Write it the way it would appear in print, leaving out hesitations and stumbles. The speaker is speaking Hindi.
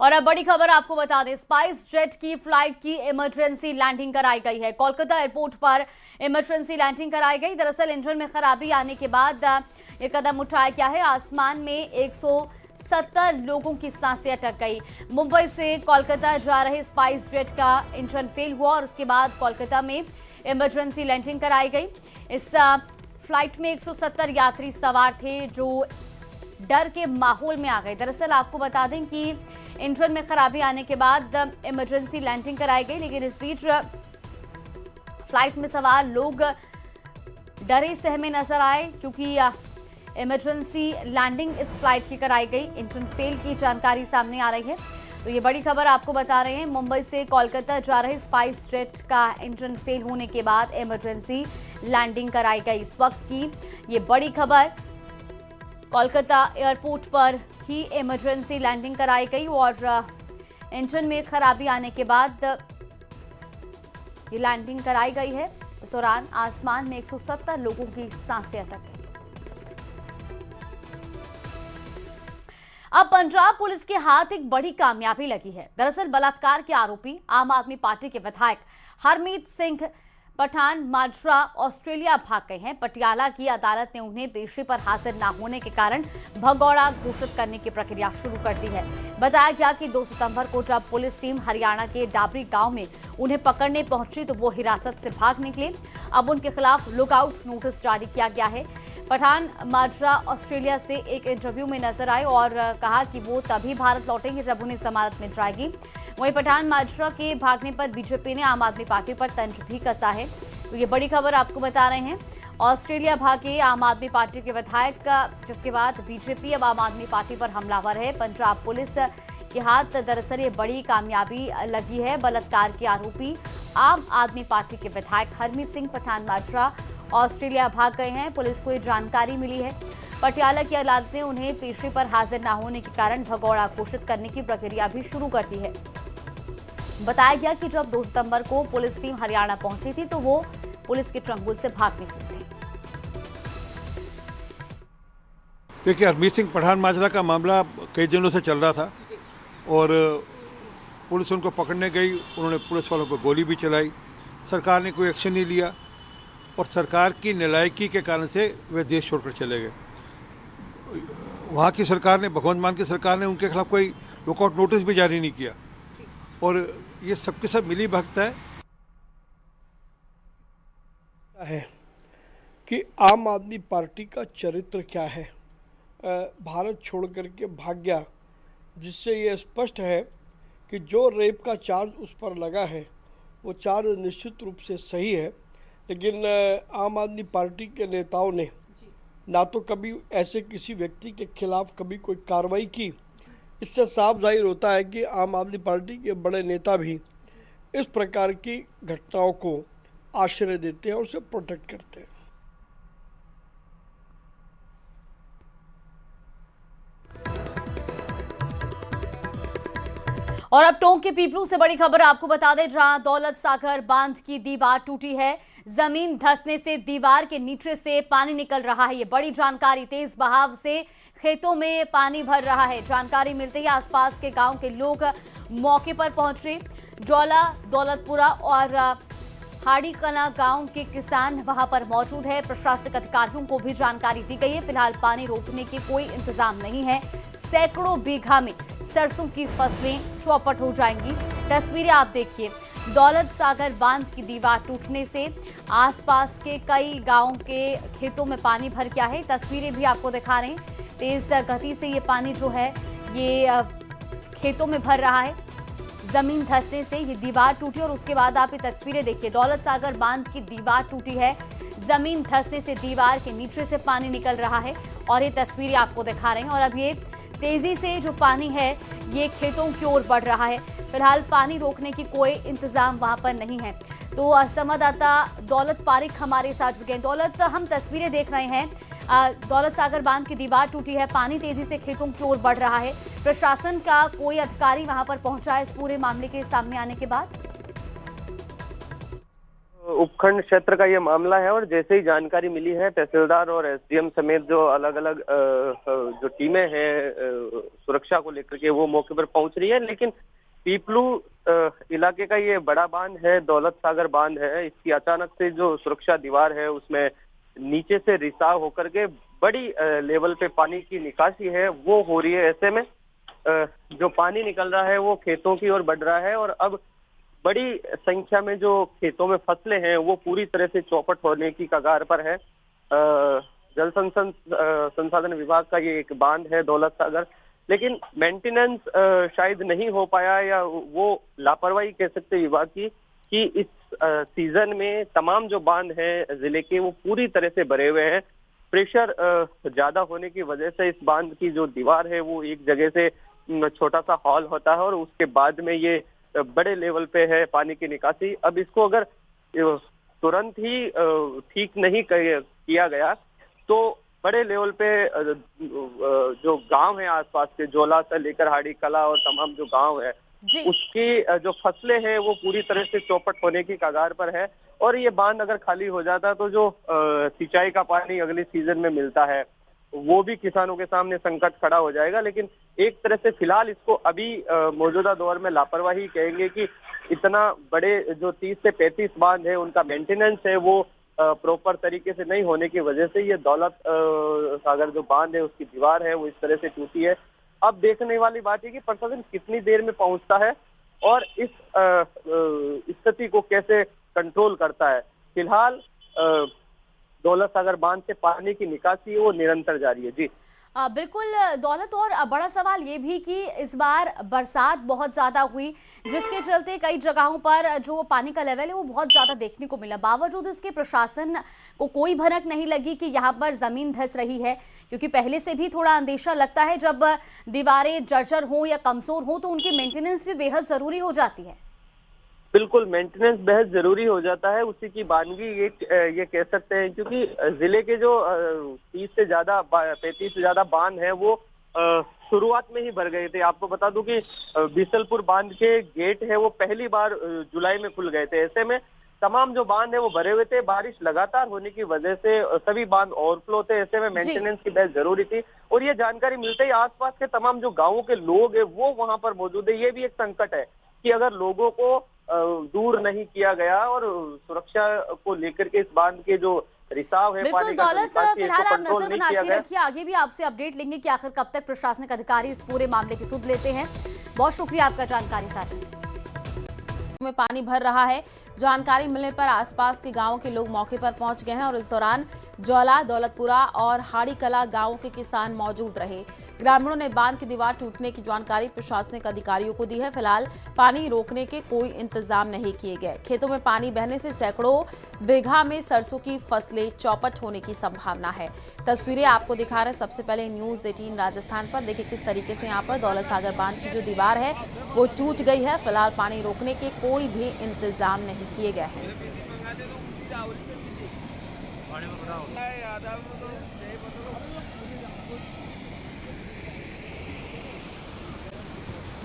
और अब बड़ी खबर आपको बता दें, स्पाइस जेट की फ्लाइट की इमरजेंसी लैंडिंग कराई गई है। कोलकाता एयरपोर्ट पर इमरजेंसी लैंडिंग कराई गई। दरअसल इंजन में खराबी आने के बाद ये कदम उठाया गया है। आसमान में 170 लोगों की सांसें अटक गई। मुंबई से कोलकाता जा रहे स्पाइस जेट का इंजन फेल हुआ और उसके बाद कोलकाता में इमरजेंसी लैंडिंग कराई गई। इस फ्लाइट में 170 यात्री सवार थे जो डर के माहौल में आ गए। दरअसल आपको बता दें कि इंजन में खराबी आने के बाद इमरजेंसी लैंडिंग कराई गई, लेकिन इस बीच फ्लाइट में सवार लोग डरे सहमे नजर आए क्योंकि इमरजेंसी लैंडिंग इस फ्लाइट की कराई गई। इंजन फेल की जानकारी सामने आ रही है। तो ये बड़ी खबर आपको बता रहे हैं, मुंबई से कोलकाता जा रहे स्पाइस जेट का इंजन फेल होने के बाद इमरजेंसी लैंडिंग कराई गई। इस वक्त की ये बड़ी खबर, कोलकाता एयरपोर्ट पर ही इमरजेंसी लैंडिंग कराई गई और इंजन में खराबी आने के बाद ये लैंडिंग कराई गई है। इस दौरान आसमान में 170 लोगों की सांसें अटक गई। अब पंजाब पुलिस के हाथ एक बड़ी कामयाबी लगी है। दरअसल बलात्कार के आरोपी आम आदमी पार्टी के विधायक हरमीत सिंह पठान माजरा ऑस्ट्रेलिया भाग गए हैं। पटियाला की अदालत ने उन्हें पेशी पर हाजिर न होने के कारण भगौड़ा घोषित करने की प्रक्रिया शुरू कर दी है। बताया गया कि 2 सितंबर को जब पुलिस टीम हरियाणा के डाबरी गांव में उन्हें पकड़ने पहुंची तो वो हिरासत से भाग निकले। अब उनके खिलाफ लुकआउट नोटिस जारी किया गया है। पठान माजरा ऑस्ट्रेलिया से एक इंटरव्यू में नजर आए और कहा कि वो तभी भारत लौटेंगे जब उन्हें जमानत मिल जाएगी। वहीं पठान माजरा के भागने पर बीजेपी ने आम आदमी पार्टी पर तंज भी कसा है। तो ये बड़ी खबर आपको बता रहे हैं, ऑस्ट्रेलिया भागे आम आदमी पार्टी के विधायक का, जिसके बाद बीजेपी अब आम आदमी पार्टी पर हमलावर है। पंजाब पुलिस के हाथ दरअसल ये बड़ी कामयाबी लगी है। बलात्कार के आरोपी आम आदमी पार्टी के विधायक हरमीत सिंह पठान माजरा ऑस्ट्रेलिया भाग गए हैं। पुलिस को ये जानकारी मिली है। पटियाला की अदालत ने उन्हें पेशी पर हाजिर न होने के कारण भगौड़ा घोषित करने की प्रक्रिया भी शुरू कर दी है। बताया गया कि जब 2 सितंबर को पुलिस टीम हरियाणा पहुंची थी तो वो पुलिस के चंगुल से भाग निकले थे। देखिए, हरमीत सिंह पठान माजरा का मामला कई दिनों से चल रहा था और पुलिस उनको पकड़ने गई। उन्होंने पुलिस वालों को गोली भी चलाई। सरकार ने कोई एक्शन नहीं लिया और सरकार की नालायकी के कारण से वे देश छोड़कर चले गए। वहाँ की सरकार ने, भगवंत मान की सरकार ने उनके खिलाफ कोई लुकआउट नोटिस भी जारी नहीं किया और ये सबके सब मिली भगत है कि आम आदमी पार्टी का चरित्र क्या है। भारत छोड़ करके भाग गया, जिससे ये स्पष्ट है कि जो रेप का चार्ज उस पर लगा है वो चार्ज निश्चित रूप से सही है। लेकिन आम आदमी पार्टी के नेताओं ने ना तो कभी ऐसे किसी व्यक्ति के खिलाफ कभी कोई कार्रवाई की। इससे साफ जाहिर होता है कि आम आदमी पार्टी के बड़े नेता भी इस प्रकार की घटनाओं को आश्रय देते हैं और उसे प्रोटेक्ट करते हैं। और अब टोंक के पीपलू से बड़ी खबर आपको बता दें, जहां दौलत सागर बांध की दीवार टूटी है। जमीन धंसने से दीवार के नीचे से पानी निकल रहा है। ये बड़ी जानकारी, तेज बहाव से खेतों में पानी भर रहा है। जानकारी मिलते ही आसपास के गांव के लोग मौके पर पहुंचे। जौला, दौलतपुरा और हाड़ी कला गांव के किसान वहां पर मौजूद है। प्रशासनिक अधिकारियों को भी जानकारी दी गई है। फिलहाल पानी रोकने के कोई इंतजाम नहीं है। सैकड़ों बीघा में सरसों की फसलें चौपट हो जाएंगी। तस्वीरें आप देखिए, दौलत सागर बांध की दीवार टूटने से आसपास के कई गांवों के खेतों में पानी भर गया है। तस्वीरें भी आपको दिखा रहे हैं। तेज गति से ये पानी जो है ये खेतों में भर रहा है। जमीन धंसने से ये दीवार टूटी और उसके बाद आप ये तस्वीरें देखिए, दौलत सागर बांध की दीवार टूटी है। जमीन धंसने से दीवार के नीचे से पानी निकल रहा है और ये तस्वीरें आपको दिखा रहे हैं। और अब ये तेजी से जो पानी है ये खेतों की ओर बढ़ रहा है। फिलहाल पानी रोकने की कोई इंतजाम वहां पर नहीं है। तो संवाददाता दौलत पारिक हमारे साथ जुड़ गए। दौलत, हम तस्वीरें देख रहे हैं, दौलत सागर बांध की दीवार टूटी है, पानी तेजी से खेतों की ओर बढ़ रहा है। प्रशासन का कोई अधिकारी वहां पर पहुंचा है इस पूरे मामले के सामने आने के बाद? उपखंड क्षेत्र का ये मामला है और जैसे ही जानकारी मिली है तहसीलदार और एसडीएम समेत जो अलग अलग जो टीमें हैं सुरक्षा को लेकर के वो मौके पर पहुंच रही है। लेकिन पीपलू इलाके का ये बड़ा बांध है, दौलत सागर बांध है, इसकी अचानक से जो सुरक्षा दीवार है उसमें नीचे से रिसाव होकर के बड़ी लेवल पे पानी की निकासी है वो हो रही है। ऐसे में जो पानी निकल रहा है वो खेतों की ओर बढ़ रहा है और अब बड़ी संख्या में जो खेतों में फसलें हैं वो पूरी तरह से चौपट होने की कगार पर है। जल संसाधन विभाग का ये एक बांध है दौलत सागर, लेकिन मेंटेनेंस शायद नहीं हो पाया या वो लापरवाही कह सकते विभाग की कि इस सीजन में तमाम जो बांध हैं जिले के वो पूरी तरह से भरे हुए हैं। प्रेशर ज्यादा होने की वजह से इस बांध की जो दीवार है वो एक जगह से छोटा सा हॉल होता है और उसके बाद में ये बड़े लेवल पे है पानी की निकासी। अब इसको अगर तुरंत ही ठीक नहीं किया गया तो बड़े लेवल पे जो गांव है आसपास के जोला से लेकर हाड़ी कला और तमाम जो गांव है उसकी जो फसलें हैं वो पूरी तरह से चौपट होने की कगार पर है। और ये बांध अगर खाली हो जाता तो जो सिंचाई का पानी अगले सीजन में मिलता है वो भी किसानों के सामने संकट खड़ा हो जाएगा। लेकिन एक तरह से फिलहाल इसको अभी मौजूदा दौर में लापरवाही कहेंगे कि इतना बड़े जो 30 से 35 बांध है उनका मेंटेनेंस है वो प्रॉपर तरीके से नहीं होने की वजह से ये दौलत सागर जो बांध है उसकी दीवार है वो इस तरह से टूटी है। अब देखने वाली बात है कि प्रशासन कितनी देर में पहुंचता है और इस स्थिति को कैसे कंट्रोल करता है। फिलहाल दौलत सागर बांध से पानी की निकासी वो निरंतर जारी है। जी बिल्कुल दौलत, और बड़ा सवाल ये भी कि इस बार बरसात बहुत ज़्यादा हुई जिसके चलते कई जगहों पर जो पानी का लेवल है वो बहुत ज़्यादा देखने को मिला। बावजूद इसके प्रशासन को कोई भनक नहीं लगी कि यहाँ पर ज़मीन धंस रही है, क्योंकि पहले से भी थोड़ा अंदेशा लगता है जब दीवारें जर्जर हों या कमज़ोर हों तो उनकी मेंटेनेंस भी बेहद ज़रूरी हो जाती है। बिल्कुल, मेंटेनेंस बेहद जरूरी हो जाता है, उसी की बानगी ये कह सकते हैं, क्योंकि जिले के जो 30 से ज्यादा 35 से ज्यादा बांध हैं वो शुरुआत में ही भर गए थे। आपको बता दूं कि बीसलपुर बांध के गेट है वो पहली बार जुलाई में खुल गए थे। ऐसे में तमाम जो बांध है वो भरे हुए थे, बारिश लगातार होने की वजह से सभी बांध ओवरफ्लो थे। ऐसे में मेंटेनेंस की बेहद जरूरी थी और ये जानकारी मिलते ही आसपास के तमाम जो गाँवों के लोग है वो वहां पर मौजूद है। ये भी एक संकट है कि अगर लोगों को दूर नहीं किया गया और सुरक्षा को लेकर के इस बांध के जो रिसाव है पानी का दौलत, फिलहाल आप नजर बना के रखिए, आगे भी आपसे अपडेट लेंगे कि आखिर कब तक प्रशासनिक अधिकारी इस पूरे मामले की सुध लेते हैं। बहुत शुक्रिया आपका जानकारी साझा में पानी भर रहा है। जानकारी मिलने पर आसपास के गांवों के लोग मौके पर पहुंच गए हैं और इस दौरान जौला, दौलतपुरा और हाड़ी कला गांवों के किसान मौजूद रहे। ग्रामीणों ने बांध की दीवार टूटने की जानकारी प्रशासनिक अधिकारियों को दी है। फिलहाल पानी रोकने के कोई इंतजाम नहीं किए गए। खेतों में पानी बहने से सैकड़ों बीघा में सरसों की फसलें चौपट होने की संभावना है। तस्वीरें आपको दिखा रहे हैं सबसे पहले न्यूज़ 18 राजस्थान पर। देखिए किस तरीके से यहाँ पर दौलत सागर बांध की जो दीवार है वो टूट गई है। फिलहाल पानी रोकने के कोई भी इंतजाम नहीं किए गए हैं।